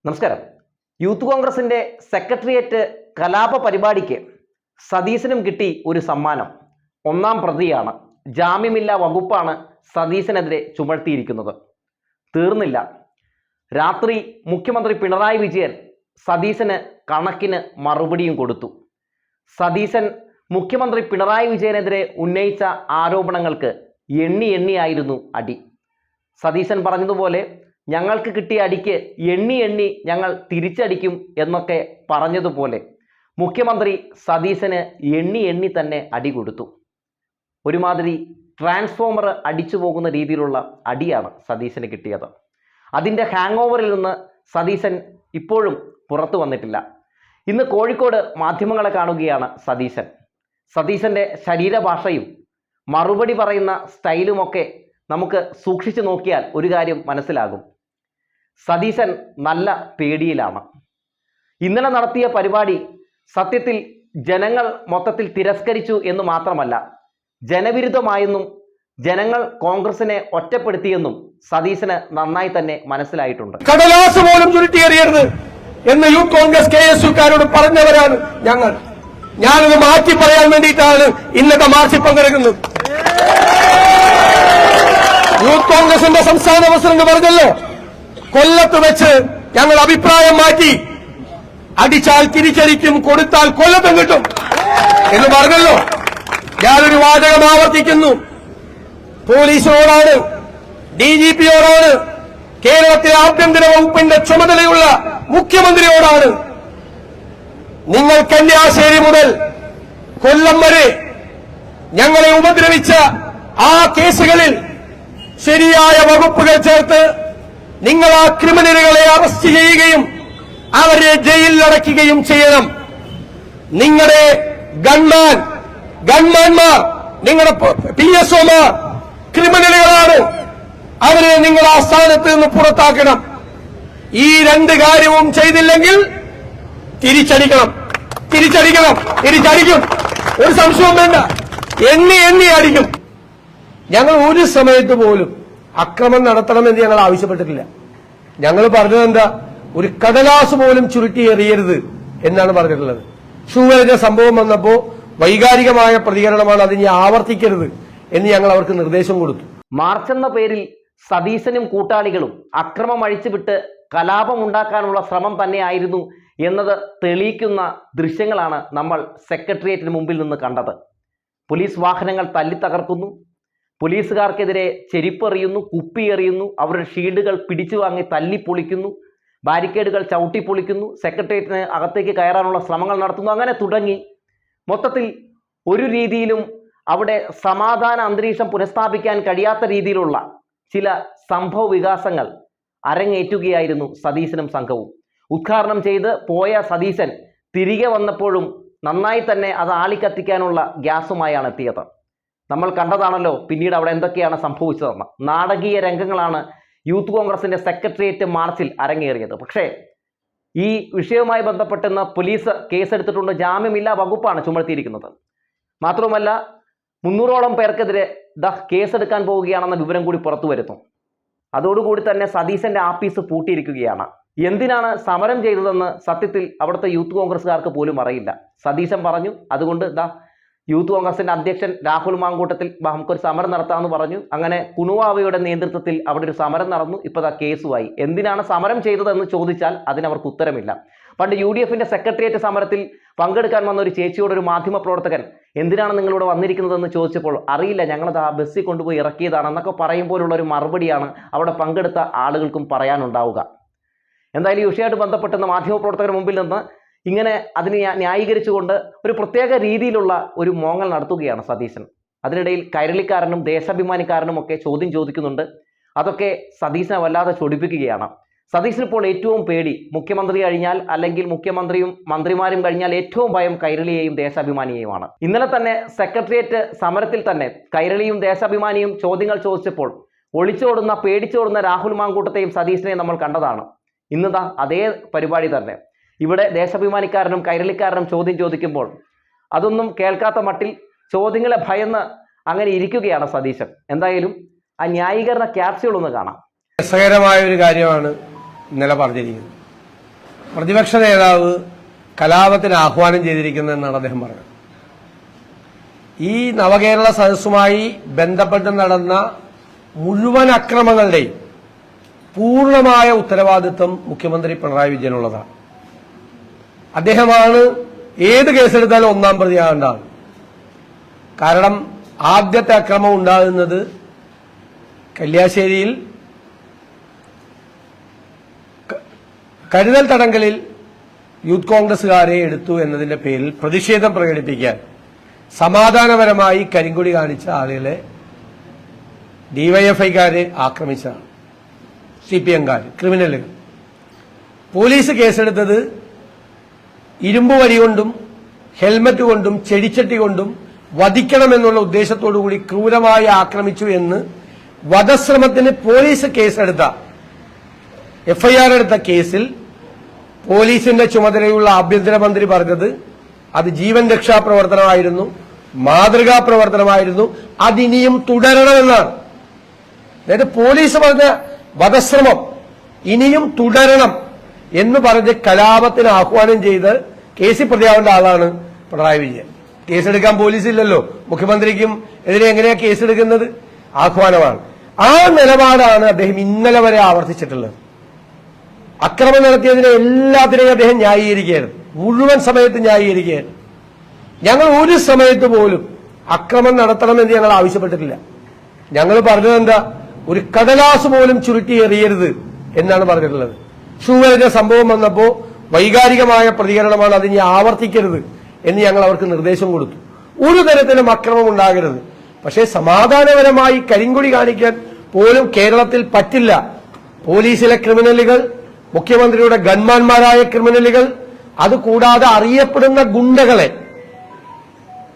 നമസ്കാരം. യൂത്ത് കോൺഗ്രസിന്റെ സെക്രട്ടേറിയറ്റ് കലാപ പരിപാടിക്ക് സതീശനും കിട്ടി ഒരു സമ്മാനം. ഒന്നാം പ്രതിയാണ്. ജാമ്യമില്ലാ വകുപ്പാണ് സതീശനെതിരെ ചുമത്തിയിരിക്കുന്നത്. തീർന്നില്ല. രാത്രി മുഖ്യമന്ത്രി പിണറായി വിജയൻ സതീശന് കണക്കിന് മറുപടിയും കൊടുത്തു. സതീശൻ മുഖ്യമന്ത്രി പിണറായി വിജയനെതിരെ ഉന്നയിച്ച ആരോപണങ്ങൾക്ക് എണ്ണിയായിരുന്നു അടി. സതീശൻ പറഞ്ഞതുപോലെ ഞങ്ങൾക്ക് കിട്ടിയ അടിക്ക് എണ്ണി ഞങ്ങൾ തിരിച്ചടിക്കും എന്നൊക്കെ പറഞ്ഞതുപോലെ മുഖ്യമന്ത്രി സതീശന് എണ്ണി തന്നെ അടി കൊടുത്തു. ഒരുമാതിരി ട്രാൻസ്ഫോമർ അടിച്ചു പോകുന്ന രീതിയിലുള്ള അടിയാണ് സതീശന് കിട്ടിയത്. അതിൻ്റെ ഹാങ് ഓവറിൽ നിന്ന് സതീശൻ ഇപ്പോഴും പുറത്തു വന്നിട്ടില്ല. ഇന്ന് കോഴിക്കോട് മാധ്യമങ്ങളെ കാണുകയാണ് സതീശൻ. സതീശൻ്റെ ശരീരഭാഷയും മറുപടി പറയുന്ന സ്റ്റൈലുമൊക്കെ നമുക്ക് സൂക്ഷിച്ചു നോക്കിയാൽ ഒരു കാര്യം മനസ്സിലാകും. സതീശൻ നല്ല പേടിയിലാണ്. ഇന്നലെ നടത്തിയ പരിപാടി സത്യത്തിൽ ജനങ്ങൾ മൊത്തത്തിൽ തിരസ്കരിച്ചു എന്ന് മാത്രമല്ല, ജനവിരുദ്ധമായെന്നും ജനങ്ങൾ കോൺഗ്രസിനെ ഒറ്റപ്പെടുത്തിയെന്നും സതീശന് നന്നായി തന്നെ മനസ്സിലായിട്ടുണ്ട്. കടലാസ് പോലും ചുരുട്ടിയെറിയരുത് എന്ന് യൂത്ത് കോൺഗ്രസ് KSUക്കാരോട് പറഞ്ഞവരാണ് ഞങ്ങൾ. ഞാനത് മാറ്റി പറയാൻ വേണ്ടിയിട്ടാണ് ഇന്നത്തെ മാർച്ചിൽ പങ്കെടുക്കുന്നത്. യൂത്ത് കോൺഗ്രസിന്റെ സംസ്ഥാന പ്രസിഡന്റ് പറഞ്ഞല്ലോ, കൊല്ലത്ത് വെച്ച് ഞങ്ങൾ അഭിപ്രായം മാറ്റി, അടിച്ചാൽ തിരിച്ചടിക്കും, കൊടുത്താൽ കൊല്ലത്തും കിട്ടും എന്ന് പറഞ്ഞല്ലോ. ഞാനൊരു വാചകം ആവർത്തിക്കുന്നു. പോലീസിനോടാണ്, DGPയോടാണ്, കേരളത്തിലെ ആഭ്യന്തര വകുപ്പിന്റെ ചുമതലയുള്ള മുഖ്യമന്ത്രിയോടാണ്. നിങ്ങൾ കന്യാശ്ശേരി മുതൽ കൊല്ലം വരെ ഞങ്ങളെ ഉപദ്രവിച്ച ആ കേസുകളിൽ ശരിയായ വകുപ്പുകൾ ചേർത്ത് നിങ്ങൾ ആ ക്രിമിനലുകളെ അറസ്റ്റ് ചെയ്യുകയും അവരെ ജയിലിൽ അടയ്ക്കുകയും ചെയ്യണം. നിങ്ങളുടെ ഗൺമാൻമാർ, നിങ്ങളുടെ PSOമാർ ക്രിമിനലുകളാണ്. അവരെ നിങ്ങൾ ആ സ്ഥാനത്ത് നിന്ന് പുറത്താക്കണം. ഈ രണ്ട് കാര്യവും ചെയ്തില്ലെങ്കിൽ തിരിച്ചടിക്കും. ഒരു സംശയവും വേണ്ട. എണ്ണി അടിക്കും. ഞങ്ങൾ ഒരു സമയത്ത് പോലും അക്രമം നടത്തണമെന്ന് ഞങ്ങൾ ആവശ്യപ്പെട്ടിട്ടില്ല. ഞങ്ങൾ പറഞ്ഞത് എന്താ, ഒരു കടലാസ് പോലും ചുരുട്ടി എറിയരുത് എന്നാണ് പറഞ്ഞിട്ടുള്ളത്. ഷൂവലിന്റെ സംഭവം വന്നപ്പോ വൈകാരികമായ പ്രതികരണമാണ്, അതിനെ ആവർത്തിക്കരുത് എന്ന് ഞങ്ങൾ അവർക്ക് നിർദ്ദേശം കൊടുത്തു. മാർച്ച് എന്ന പേരിൽ സതീശനും കൂട്ടാളികളും അക്രമം അഴിച്ചുവിട്ട് കലാപമുണ്ടാക്കാനുള്ള ശ്രമം തന്നെയായിരുന്നു എന്നത് തെളിയിക്കുന്ന ദൃശ്യങ്ങളാണ് നമ്മൾ സെക്രട്ടേറിയറ്റിന് മുമ്പിൽ നിന്ന് കണ്ടത്. പോലീസ് വാഹനങ്ങൾ തല്ലിത്തകർക്കുന്നു, പോലീസുകാർക്കെതിരെ ചെരിപ്പെറിയുന്നു, കുപ്പിയെറിയുന്നു, അവരുടെ ഷീൽഡുകൾ പിടിച്ചു വാങ്ങി തല്ലിപ്പൊളിക്കുന്നു, ബാരിക്കേഡുകൾ ചവിട്ടിപ്പൊളിക്കുന്നു, സെക്രട്ടേറിയറ്റിന് അകത്തേക്ക് കയറാനുള്ള ശ്രമങ്ങൾ നടത്തുന്നു. അങ്ങനെ തുടങ്ങി മൊത്തത്തിൽ ഒരു രീതിയിലും അവിടെ സമാധാന അന്തരീക്ഷം പുനഃസ്ഥാപിക്കാൻ കഴിയാത്ത രീതിയിലുള്ള ചില സംഭവ വികാസങ്ങൾ അരങ്ങേറ്റുകയായിരുന്നു സതീശനും സംഘവും. ഉദ്ഘാടനം ചെയ്ത് പോയ സതീശൻ തിരികെ വന്നപ്പോഴും നന്നായി തന്നെ അത് ആളിക്കത്തിക്കാനുള്ള ഗ്യാസുമായാണ് എത്തിയത്. നമ്മൾ കണ്ടതാണല്ലോ പിന്നീട് അവിടെ എന്തൊക്കെയാണ് സംഭവിച്ചതെന്ന്. നാടകീയ രംഗങ്ങളാണ് യൂത്ത് കോൺഗ്രസിന്റെ സെക്രട്ടേറിയറ്റ് മാർച്ചിൽ അരങ്ങേറിയത്. പക്ഷേ ഈ വിഷയവുമായി ബന്ധപ്പെട്ടെന്ന് പോലീസ് കേസെടുത്തിട്ടുണ്ട്. ജാമ്യമില്ലാ വകുപ്പാണ് ചുമത്തിയിരിക്കുന്നത്. മാത്രവുമല്ല 300ഓളം പേർക്കെതിരെ കേസെടുക്കാൻ പോവുകയാണെന്ന വിവരം കൂടി പുറത്തു വരുന്നു. അതോടുകൂടി തന്നെ സതീശന്റെ ആഫീസ് പൂട്ടിയിരിക്കുകയാണ്. എന്തിനാണ് സമരം ചെയ്തതെന്ന് സത്യത്തിൽ അവിടുത്തെ യൂത്ത് കോൺഗ്രസ്സുകാർക്ക് പോലും അറിയില്ല. സതീശൻ പറഞ്ഞു, അതുകൊണ്ട് യൂത്ത് കോൺഗ്രസിന്റെ അധ്യക്ഷൻ രാഹുൽ മാങ്കൂട്ടത്തിൽ നമുക്കൊരു സമരം നടത്താമെന്ന് പറഞ്ഞു. അങ്ങനെ കുണുവാവയുടെ നേതൃത്വത്തിൽ അവിടെ ഒരു സമരം നടന്നു. ഇപ്പോൾ കേസുമായി. എന്തിനാണ് സമരം ചെയ്തതെന്ന് ചോദിച്ചാൽ അതിനവർക്ക് ഉത്തരമില്ല. പണ്ട് UDFന്റെ സെക്രട്ടേറിയറ്റ് സമരത്തിൽ പങ്കെടുക്കാൻ വന്ന ഒരു ചേച്ചിയോട് ഒരു മാധ്യമ പ്രവർത്തകൻ എന്തിനാണ് നിങ്ങളിവിടെ വന്നിരിക്കുന്നതെന്ന് ചോദിച്ചപ്പോൾ അറിയില്ല, ഞങ്ങളത് ആ ബസ്സിൽ കൊണ്ടുപോയി ഇറക്കിയതാണെന്നൊക്കെ പറയുമ്പോഴുള്ള ഒരു മറുപടിയാണ് അവിടെ പങ്കെടുത്ത ആളുകൾക്കും പറയാനുണ്ടാവുക. എന്തായാലും ഈ വിഷയമായിട്ട് ബന്ധപ്പെട്ടെന്ന മാധ്യമപ്രവർത്തകരുടെ മുമ്പിൽ നിന്ന് ഇങ്ങനെ അതിനെ ന്യായീകരിച്ചുകൊണ്ട് ഒരു പ്രത്യേക രീതിയിലുള്ള ഒരു മോങ്ങൽ നടത്തുകയാണ് സതീശൻ. അതിനിടയിൽ കൈരളിക്കാരനും ദേശാഭിമാനിക്കാരനും ഒക്കെ ചോദ്യം ചോദിക്കുന്നുണ്ട്. അതൊക്കെ സതീശനെ വല്ലാതെ ചൊടിപ്പിക്കുകയാണ്. സതീശന് ഇപ്പോൾ ഏറ്റവും പേടി മുഖ്യമന്ത്രി കഴിഞ്ഞാൽ, അല്ലെങ്കിൽ മുഖ്യമന്ത്രിയും മന്ത്രിമാരും കഴിഞ്ഞാൽ ഏറ്റവും ഭയം കൈരളിയെയും ദേശാഭിമാനിയെയുമാണ്. ഇന്നലെ തന്നെ സെക്രട്ടേറിയറ്റ് സമരത്തിൽ തന്നെ കൈരളിയും ദേശാഭിമാനിയും ചോദ്യങ്ങൾ ചോദിച്ചപ്പോൾ ഒളിച്ചോടുന്ന പേടിച്ചോടുന്ന രാഹുൽ മാങ്കൂട്ടത്തെയും സതീശനെയും നമ്മൾ കണ്ടതാണ്. ഇന്നതാ അതേ പരിപാടി തന്നെ. ഇവിടെ ദേശാഭിമാനിക്കാരനും കൈരളിക്കാരനും ചോദ്യം ചോദിക്കുമ്പോൾ അതൊന്നും കേൾക്കാത്ത മട്ടിൽ ചോദ്യങ്ങളെ ഭയന്ന് അങ്ങനെ ഇരിക്കുകയാണ് സതീശൻ. എന്തായാലും ആ ന്യായീകരണ ക്യാപ്സ്യൂൾ ഒന്ന് കാണാം. രസകരമായ ഒരു കാര്യമാണ് ഇന്നലെ പറഞ്ഞിരിക്കുന്നത്. പ്രതിപക്ഷ നേതാവ് കലാപത്തിന് ആഹ്വാനം ചെയ്തിരിക്കുന്നതെന്നാണ് അദ്ദേഹം പറഞ്ഞത്. ഈ നവകേരള സദസ്സുമായി ബന്ധപ്പെട്ട് നടന്ന മുഴുവൻ അക്രമങ്ങളുടെയും പൂർണ്ണമായ ഉത്തരവാദിത്വം മുഖ്യമന്ത്രി പിണറായി വിജയനുള്ളതാണ്. അദ്ദേഹമാണ് ഏത് കേസെടുത്താലും ഒന്നാം പ്രതിയാകേണ്ട ആൾ. കാരണം ആദ്യത്തെ അക്രമം ഉണ്ടാകുന്നത് കല്യാശ്ശേരിയിൽ കരുതൽ തടങ്കലിൽ യൂത്ത് കോൺഗ്രസുകാരെ എടുത്തു എന്നതിന്റെ പേരിൽ പ്രതിഷേധം പ്രകടിപ്പിക്കാൻ സമാധാനപരമായി കരിങ്കൊടി കാണിച്ച ആളുകളെ ഡിവൈഎഫ്ഐക്കാര് ആക്രമിച്ചതാണ്. CPM-കാർ ക്രിമിനലുകൾ. പോലീസ് കേസെടുത്തത് ഇരുമ്പ് വടി കൊണ്ടും ഹെൽമറ്റ് കൊണ്ടും ചെടിച്ചട്ടി കൊണ്ടും വധിക്കണമെന്നുള്ള ഉദ്ദേശത്തോടുകൂടി ക്രൂരമായി ആക്രമിച്ചു എന്ന് വധശ്രമത്തിന് പോലീസ് കേസെടുത്ത FIR എടുത്ത കേസിൽ പോലീസിന്റെ ചുമതലയുള്ള ആഭ്യന്തരമന്ത്രി പറഞ്ഞത് അത് ജീവൻ രക്ഷാ പ്രവർത്തനമായിരുന്നു, മാതൃകാ പ്രവർത്തനമായിരുന്നു, അതിനിയും തുടരണമെന്നാണ്. അതായത് പോലീസ് പറഞ്ഞ വധശ്രമം ഇനിയും തുടരണം എന്ന് പറഞ്ഞ് കലാപത്തിന് ആഹ്വാനം ചെയ്ത് കേസിൽ പ്രതിയാവേണ്ട ആളാണ് പിണറായി വിജയൻ. കേസെടുക്കാൻ പോലീസ് ഇല്ലല്ലോ. മുഖ്യമന്ത്രിക്കും എതിരെ എങ്ങനെയാ കേസെടുക്കുന്നത്? ആഹ്വാനമാണ്. ആ നിലപാടാണ് അദ്ദേഹം ഇന്നലെ വരെ ആവർത്തിച്ചിട്ടുള്ളത്. അക്രമം നടത്തിയതിനെ എല്ലാത്തിനെയും അദ്ദേഹം ന്യായീകരിക്കുകയായിരുന്നു. മുഴുവൻ സമയത്ത് ന്യായീകരിക്കുകയായിരുന്നു. ഞങ്ങൾ ഒരു സമയത്ത് പോലും അക്രമം നടത്തണമെന്ന് ഞങ്ങൾ ആവശ്യപ്പെട്ടിട്ടില്ല. ഞങ്ങൾ പറഞ്ഞത് എന്താ? ഒരു കടലാസ് പോലും ചുരുട്ടി എറിയരുത് എന്നാണ് പറഞ്ഞിട്ടുള്ളത്. ഷൂവരജ സംഭവം വന്നപ്പോ വൈകാരികമായ പ്രതികരണമാണ്, അതിനി ആവർത്തിക്കരുത് എന്ന് ഞങ്ങൾ അവർക്ക് നിർദ്ദേശം കൊടുത്തു. ഒരു തരത്തിലും അക്രമം ഉണ്ടാകരുത്. പക്ഷേ സമാധാനപരമായി കരിങ്കൊടി കാണിക്കാൻ പോലും കേരളത്തിൽ പറ്റില്ല. പോലീസിലെ ക്രിമിനലുകൾ, മുഖ്യമന്ത്രിയുടെ ഗൺമാന്മാരായ ക്രിമിനലുകൾ, അതുകൂടാതെ അറിയപ്പെടുന്ന ഗുണ്ടകളെ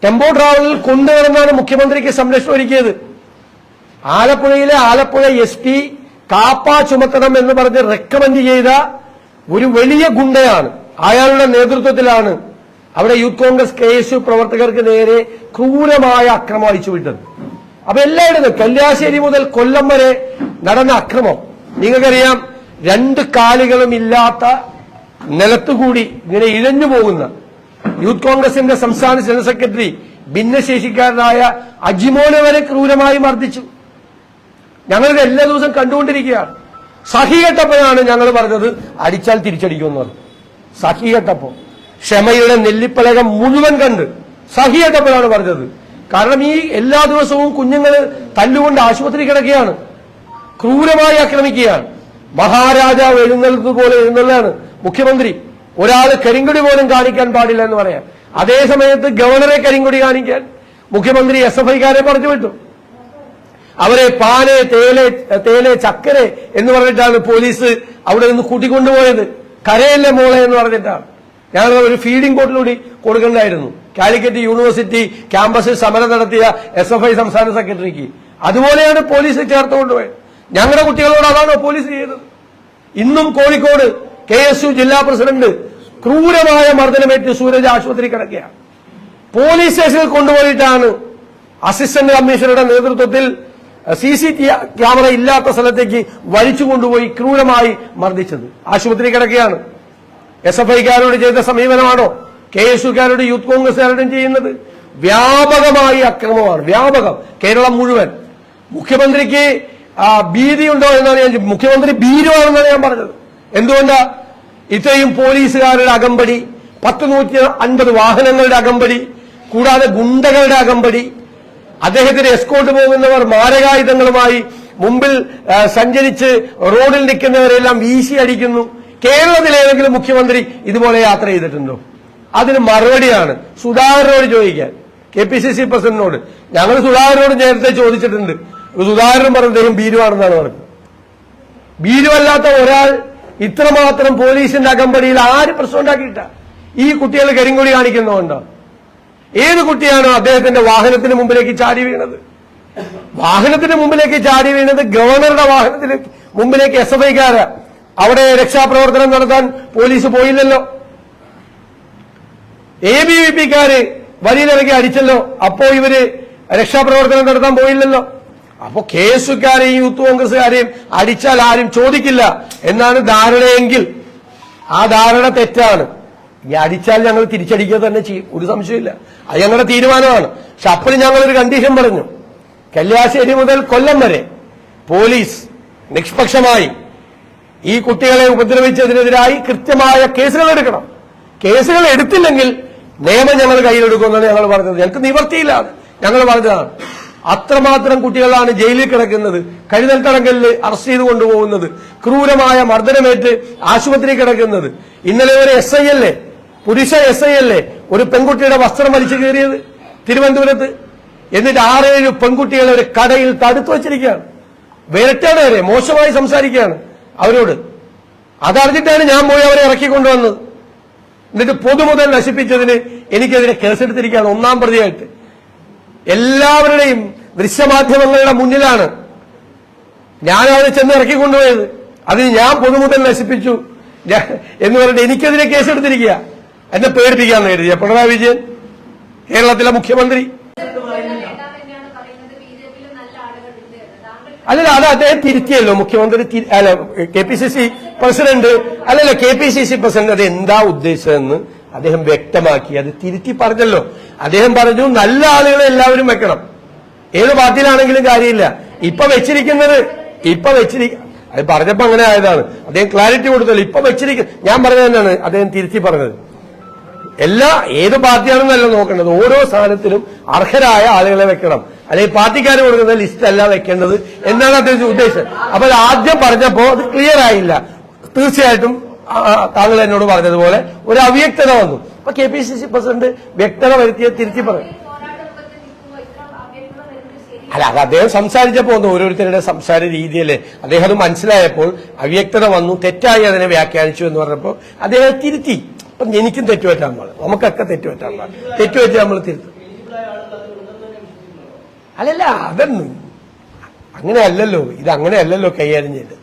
ടെമ്പോ ട്രാവലിൽ കൊണ്ടുവരുന്നാണ് മുഖ്യമന്ത്രിക്ക് സംരക്ഷണം ഒരുക്കിയത്. ആലപ്പുഴയിലെ ആലപ്പുഴ SP കാപ്പ ചുമത്തണം എന്ന് പറഞ്ഞ് റെക്കമെൻഡ് ചെയ്ത ഒരു വലിയ ഗുണ്ടയാണ്. അയാളുടെ നേതൃത്വത്തിലാണ് അവിടെ യൂത്ത് കോൺഗ്രസ് KSU പ്രവർത്തകർക്ക് നേരെ ക്രൂരമായ അക്രമം അഴിച്ചുവിട്ടത്. അപ്പൊ എല്ലായിടത്തും കല്യാശ്ശേരി മുതൽ കൊല്ലം വരെ നടന്ന അക്രമം നിങ്ങൾക്കറിയാം. രണ്ട് കാലുകളും ഇല്ലാത്ത നിലത്തുകൂടി ഇങ്ങനെ ഇഴഞ്ഞു പോകുന്ന യൂത്ത് കോൺഗ്രസിന്റെ സംസ്ഥാന ജനറൽ സെക്രട്ടറി ഭിന്നശേഷിക്കാരനായ അജിമോനെ വരെ ക്രൂരമായി മർദ്ദിച്ചു. ഞങ്ങളിത് എല്ലാ ദിവസവും കണ്ടുകൊണ്ടിരിക്കുകയാണ്. സഹി കെട്ടപ്പോഴാണ് ഞങ്ങൾ പറഞ്ഞത് അടിച്ചാൽ തിരിച്ചടിക്കുമെന്ന് പറഞ്ഞു. സഹി കെട്ടപ്പോ ക്ഷമയുടെ നെല്ലിപ്പലകം മുഴുവൻ കണ്ട് സഹി കെട്ടപ്പോഴാണ് പറഞ്ഞത്. കാരണം ഈ എല്ലാ ദിവസവും കുഞ്ഞുങ്ങൾ തല്ലുകൊണ്ട് ആശുപത്രി കിടക്കുകയാണ്, ക്രൂരമായി ആക്രമിക്കുകയാണ്. മഹാരാജാവ് എഴുന്നള്ളതുപോലെ എഴുന്നള്ളാണ് മുഖ്യമന്ത്രി. ഒരാൾ കരിങ്കൊടി പോലും കാണിക്കാൻ പാടില്ല എന്ന് പറയാം. അതേ സമയത്ത് ഗവർണറെ കരിങ്കൊടി കാണിക്കാൻ മുഖ്യമന്ത്രി SFI-കാരെ പറഞ്ഞു വിട്ടു. അവരെ പാല്, തേല്, ചക്കരെ എന്ന് പറഞ്ഞിട്ടാണ് പോലീസ് അവിടെ നിന്ന് കൂട്ടിക്കൊണ്ടുപോയത്. കരയല്ലേ മോളെ എന്ന് പറഞ്ഞിട്ടാണ്. ഞങ്ങൾ ഒരു ഫീഡിംഗ് ബോട്ടിലൂടെ കൊടുക്കണ്ടായിരുന്നു. കാലിക്കറ്റ് യൂണിവേഴ്സിറ്റി ക്യാമ്പസിൽ സമരം നടത്തിയ SFI സംസ്ഥാന സെക്രട്ടറിക്ക് അതുപോലെയാണ് പോലീസ് ചേർത്ത് കൊണ്ടുപോയത്. ഞങ്ങളുടെ കുട്ടികളോട് അതാണോ പോലീസ് ചെയ്തത്? ഇന്നും കോഴിക്കോട് KSU ജില്ലാ പ്രസിഡന്റ് ക്രൂരമായ മർദ്ദനമേറ്റ് സൂരജ് ആശുപത്രി കിടക്കുകയാണ്. പോലീസ് സ്റ്റേഷനിൽ കൊണ്ടുപോയിട്ടാണ് അസിസ്റ്റന്റ് കമ്മീഷണറുടെ നേതൃത്വത്തിൽ CCTV ക്യാമറ ഇല്ലാത്ത സ്ഥലത്തേക്ക് വലിച്ചു കൊണ്ടുപോയി ക്രൂരമായി മർദ്ദിച്ചത്. ആശുപത്രി കിടക്കുകയാണ്. SFI-കാരോട് ചെയ്ത സമീപനമാണോ KSU-കാരോട് യൂത്ത് കോൺഗ്രസുകാരോടും ചെയ്യുന്നത്? വ്യാപകമായി അക്രമമാണ്, വ്യാപകം, കേരളം മുഴുവൻ. മുഖ്യമന്ത്രിക്ക് ഭീതിയുണ്ടോ എന്നാണ് ഞാൻ, മുഖ്യമന്ത്രി ഭീരുവാണെന്നാണ് ഞാൻ പറഞ്ഞത്. എന്തുകൊണ്ടാ? ഇത്രയും പോലീസുകാരുടെ അകമ്പടി, 150 വാഹനങ്ങളുടെ അകമ്പടി, കൂടാതെ ഗുണ്ടകളുടെ അകമ്പടി, അദ്ദേഹത്തിന് എസ്കോർട്ട് പോകുന്നവർ മാരകായുധങ്ങളുമായി മുമ്പിൽ സഞ്ചരിച്ച് റോഡിൽ നിൽക്കുന്നവരെല്ലാം വീശി അടിക്കുന്നു. കേരളത്തിലെ ഏതെങ്കിലും മുഖ്യമന്ത്രി ഇതുപോലെ യാത്ര ചെയ്തിട്ടുണ്ടോ? അതിന് മറുപടിയാണ് സുധാകരനോട് ചോദിക്കാൻ, KPCC പ്രസിഡന്റിനോട്. ഞങ്ങൾ സുധാകരനോട് നേരത്തെ ചോദിച്ചിട്ടുണ്ട്. സുധാകരൻ പറഞ്ഞ അദ്ദേഹം ഭീരുവാണെന്നാണ് പറഞ്ഞത്. ഭീരുവല്ലാത്ത ഒരാൾ ഇത്രമാത്രം പോലീസിന്റെ അകമ്പടിയിൽ ആര് പ്രശ്നം ഉണ്ടാക്കിയിട്ട? ഈ കുട്ടികൾ കരിങ്കൊടി കാണിക്കുന്നതുകൊണ്ടോ? ഏത് കുട്ടിയാണോ അദ്ദേഹത്തിന്റെ വാഹനത്തിന് മുമ്പിലേക്ക് ചാടി വീണത്? വാഹനത്തിന് മുമ്പിലേക്ക് ചാടി വീണത് ഗവർണറുടെ വാഹനത്തിന് മുമ്പിലേക്ക് SFI-കാര്. അവിടെ രക്ഷാപ്രവർത്തനം നടത്താൻ പോലീസ് പോയില്ലല്ലോ. ABVP-കാര് വരിയിലിറങ്ങി അടിച്ചല്ലോ. അപ്പോ ഇവര് രക്ഷാപ്രവർത്തനം നടത്താൻ പോയില്ലല്ലോ. അപ്പോ KSU-കാരെയും യൂത്ത് കോൺഗ്രസുകാരെയും അടിച്ചാൽ ആരും ചോദിക്കില്ല എന്നാണ് ധാരണയെങ്കിൽ ആ ധാരണ തെറ്റാണ്. ഈ അടിച്ചാൽ ഞങ്ങൾ തിരിച്ചടിക്കുക തന്നെ ചെയ്യും, ഒരു സംശയമില്ല. അത് ഞങ്ങളുടെ തീരുമാനമാണ്. പക്ഷെ അപ്പോഴും ഞങ്ങളൊരു കണ്ടീഷൻ പറഞ്ഞു, കല്യാശ്ശേരി മുതൽ കൊല്ലം വരെ പോലീസ് നിഷ്പക്ഷമായി ഈ കുട്ടികളെ ഉപദ്രവിച്ചതിനെതിരായി കൃത്യമായ കേസുകൾ എടുക്കണം. കേസുകൾ എടുത്തില്ലെങ്കിൽ നിയമം ഞങ്ങൾ കയ്യിലെടുക്കുമെന്നാണ് ഞങ്ങൾ പറഞ്ഞത്. ഞങ്ങൾക്ക് നിവർത്തിയില്ല, ഞങ്ങൾ പറഞ്ഞതാണ്. അത്രമാത്രം കുട്ടികളാണ് ജയിലിൽ കിടക്കുന്നത്, കഴുതൽത്തടങ്കലിൽ അറസ്റ്റ് ചെയ്ത് കൊണ്ടുപോകുന്നത്, ക്രൂരമായ മർദ്ദനമേറ്റ് ആശുപത്രി കിടക്കുന്നത്. ഇന്നലെ ഒരു SI അല്ലേ, പുരുഷ SI അല്ലേ ഒരു പെൺകുട്ടിയുടെ വസ്ത്രം വലിച്ചു കയറിയത് തിരുവനന്തപുരത്ത്. എന്നിട്ട് 6-7 പെൺകുട്ടികളെ ഒരു കടയിൽ തടുത്തു വച്ചിരിക്കുകയാണ്. വിരട്ടാണ് വരെ മോശമായി സംസാരിക്കുകയാണ് അവരോട്. അതറിഞ്ഞിട്ടാണ് ഞാൻ പോയി അവരെ ഇറക്കിക്കൊണ്ടുവന്നത്. എന്നിട്ട് പൊതുമുതൽ നശിപ്പിച്ചതിന് എനിക്കെതിരെ കേസെടുത്തിരിക്കുകയാണ് 1-ാം പ്രതിയായിട്ട്. എല്ലാവരുടെയും ദൃശ്യമാധ്യമങ്ങളുടെ മുന്നിലാണ് ഞാൻ അവരെ ചെന്ന് ഇറക്കിക്കൊണ്ടുപോയത്. അതിന് ഞാൻ പൊതുമുതൽ നശിപ്പിച്ചു എന്ന് പറഞ്ഞിട്ട് എനിക്കെതിരെ കേസെടുത്തിരിക്കുക. എന്നെ പേടിപ്പിക്കാന്ന് കരുതിയ പിണറായി വിജയൻ, കേരളത്തിലെ മുഖ്യമന്ത്രി. അല്ലല്ല, അത് അദ്ദേഹം തിരുത്തിയല്ലോ. മുഖ്യമന്ത്രി അല്ല, KPCC പ്രസിഡന്റ് അല്ലല്ല, KPCC പ്രസിഡന്റ് അത് എന്താ ഉദ്ദേശിച്ചതെന്ന് അദ്ദേഹം വ്യക്തമാക്കി, അത് തിരുത്തി പറഞ്ഞല്ലോ. അദ്ദേഹം പറഞ്ഞു നല്ല ആളുകളെ എല്ലാവരും വെക്കണം, ഏത് പാർട്ടിയിലാണെങ്കിലും കാര്യമില്ല. ഇപ്പൊ വെച്ചിരിക്കുന്നത് അത് പറഞ്ഞപ്പോ അങ്ങനെ ആയതാണ്. അദ്ദേഹം ക്ലാരിറ്റി കൊടുത്തല്ലോ. ഇപ്പൊ ഞാൻ പറഞ്ഞത് തന്നെയാണ് അദ്ദേഹം തിരുത്തി പറഞ്ഞത്. ഏത് പാർട്ടിയാണെന്നല്ല നോക്കേണ്ടത്, ഓരോ സ്ഥാനത്തിലും അർഹരായ ആളുകളെ വെക്കണം, അല്ലെങ്കിൽ പാർട്ടിക്കാർ കൊടുക്കുന്ന ലിസ്റ്റ് അല്ല വെക്കേണ്ടത് എന്നാണ് അദ്ദേഹം ഉദ്ദേശിച്ചത്. അപ്പൊ അത് ആദ്യം പറഞ്ഞപ്പോ അത് ക്ലിയർ ആയില്ല. തീർച്ചയായിട്ടും താങ്കൾ എന്നോട് പറഞ്ഞതുപോലെ ഒരു അവ്യക്തത വന്നു. അപ്പൊ KPCC പ്രസിഡന്റ് വ്യക്തത വരുത്തിയ തിരുത്തി പറഞ്ഞു. അല്ല, അത് അദ്ദേഹം സംസാരിച്ചപ്പോ ഒന്ന് ഓരോരുത്തരുടെ സംസാര രീതിയല്ലേ, അദ്ദേഹം അത് മനസ്സിലായപ്പോൾ അവ്യക്തത വന്നു, തെറ്റായി അതിനെ വ്യാഖ്യാനിച്ചു എന്ന് പറഞ്ഞപ്പോൾ അദ്ദേഹം തിരുത്തി. അപ്പം എനിക്കും തെറ്റുപറ്റാൻ പാടില്ല, നമുക്കൊക്കെ തെറ്റുപറ്റാൻ പാടില്ല. തെറ്റുപറ്റി നമ്മൾ തിരുത്തും. അല്ലല്ല, അതൊന്നും അങ്ങനെയല്ലല്ലോ, ഇത് അങ്ങനെയല്ലല്ലോ കൈകാര്യം ചെയ്ത്.